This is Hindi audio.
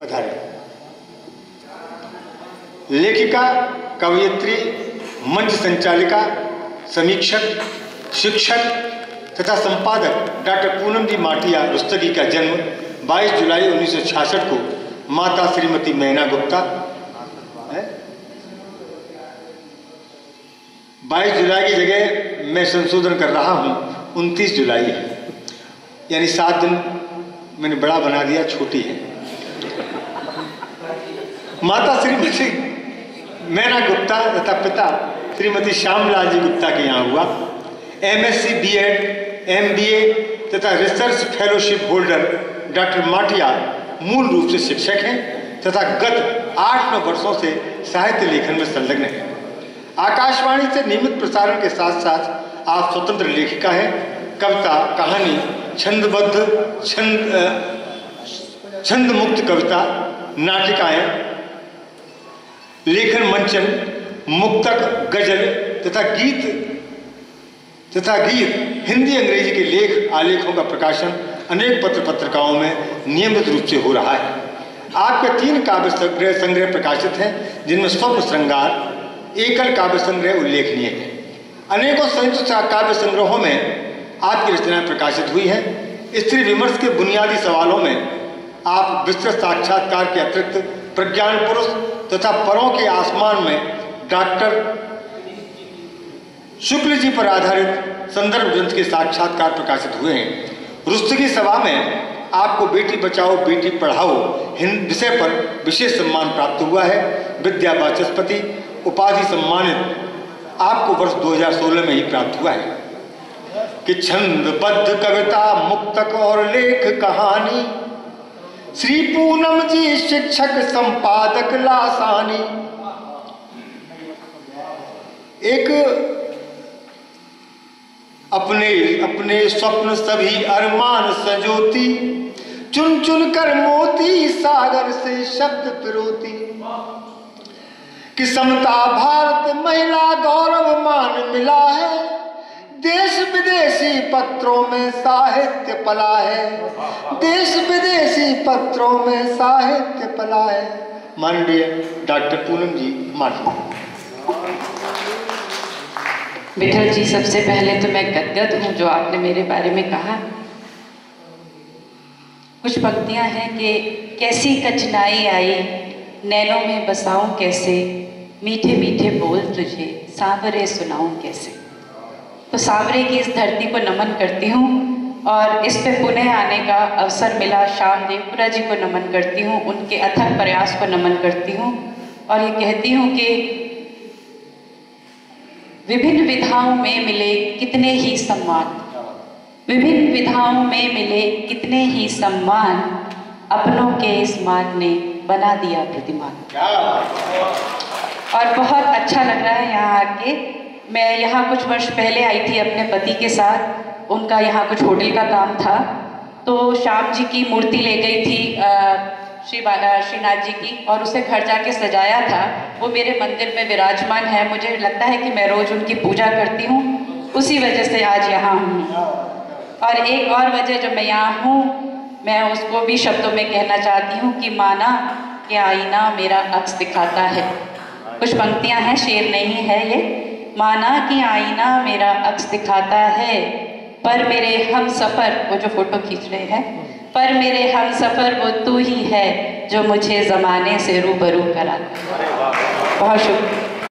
पधारे। लेखिका, कवयित्री, मंच संचालिका, समीक्षक, शिक्षक तथा संपादक डॉक्टर पूनम जी माटिया रुस्तगी का जन्म 22 जुलाई 1966 को माता श्रीमती मैना गुप्ता 22 जुलाई की जगह मैं संशोधन कर रहा हूँ, 29 जुलाई है, यानी 7 दिन मैंने बड़ा बना दिया, छोटी है। माता श्रीमती मैना गुप्ता तथा पिता श्रीमती श्यामलाल जी गुप्ता के यहाँ हुआ। MSc B.Ed, MBA तथा रिसर्च फेलोशिप होल्डर डॉक्टर माटिया मूल रूप से शिक्षक हैं तथा गत 8-9 वर्षों से साहित्य लेखन में संलग्न हैं। आकाशवाणी से नियमित प्रसारण के साथ साथ आप स्वतंत्र लेखिका हैं। कविता, कहानी, छंदबद्ध, छंद मुक्त कविता, नाटिकाएं, लेखन मंचन, मुक्तक, गजल तथा गीत हिंदी अंग्रेजी के लेख आलेखों का प्रकाशन अनेक पत्र पत्रिकाओं में नियमित रूप से हो रहा है। आपके 3 काव्य संग्रह प्रकाशित हैं, जिनमें स्वप्न श्रृंगार एकल काव्य संग्रह उल्लेखनीय है। अनेकों संयुक्त काव्य संग्रहों में आपकी रचनाएं प्रकाशित हुई हैं। स्त्री विमर्श के बुनियादी सवालों में आप विस्तृत साक्षात्कार के अतिरिक्त प्रज्ञान पुरुष तथा परों के आसमान में डॉक्टर शुक्ल जी पर आधारित संदर्भ ग्रंथ के साक्षात्कार प्रकाशित हुए हैं। रुस्तगी सभा में आपको बेटी बचाओ बेटी पढ़ाओ विषय पर विशेष सम्मान प्राप्त हुआ है। विद्या वाचस्पति उपाधि सम्मानित आपको वर्ष 2016 में ही प्राप्त हुआ है। कि छंदबद्ध कविता, मुक्तक और लेख कहानी, श्री पूनम जी शिक्षक संपादक लासानी। एक अपने स्वप्न सभी अरमान सजोती, चुन चुन कर मोती सागर से शब्द पिरोती। कि समता भारत महिला गौरव मान मिला है, देश विदेशी पत्रों में साहित्य पला है, देश विदेशी पत्रों में साहित्य पला है। माननीय डॉक्टर पूनम जी माटिया। विठल जी, सबसे पहले तो मैं गदगद हूँ जो आपने मेरे बारे में कहा। कुछ पंक्तियाँ हैं कि कैसी कठिनाई आई नैनों में बसाऊं कैसे, मीठे मीठे बोल तुझे सांवरे सुनाऊं कैसे। तो सांवरे की इस धरती को नमन करती हूँ और इस पे पुनः आने का अवसर मिला। श्याम देवपुरा जी को नमन करती हूँ, उनके अथक प्रयास को नमन करती हूँ और ये कहती हूँ कि विभिन्न विधाओं में मिले कितने ही सम्मान, विभिन्न विधाओं में मिले कितने ही सम्मान, अपनों के इस मान ने बना दिया प्रतिमान। और बहुत अच्छा लग रहा है यहाँ आके। मैं यहाँ कुछ वर्ष पहले आई थी अपने पति के साथ, उनका यहाँ कुछ होटल का काम था, तो श्याम जी की मूर्ति ले गई थी श्रीनाथ जी की और उसे घर जाके सजाया था। वो मेरे मंदिर में विराजमान है। मुझे लगता है कि मैं रोज उनकी पूजा करती हूँ, उसी वजह से आज यहाँ हूँ। और एक और वजह जो मैं यहाँ हूँ, मैं उसको भी शब्दों में कहना चाहती हूँ कि माना कि आईना मेरा अक्स दिखाता है। कुछ पंक्तियाँ हैं, शेर नहीं है ये। माना कि आईना मेरा अक्स दिखाता है, पर मेरे हम सफ़र, वो जो फोटो खींच रहे हैं, पर मेरे हम सफ़र वो तू ही है जो मुझे ज़माने से रूबरू कराता है। बहुत शुक्रिया।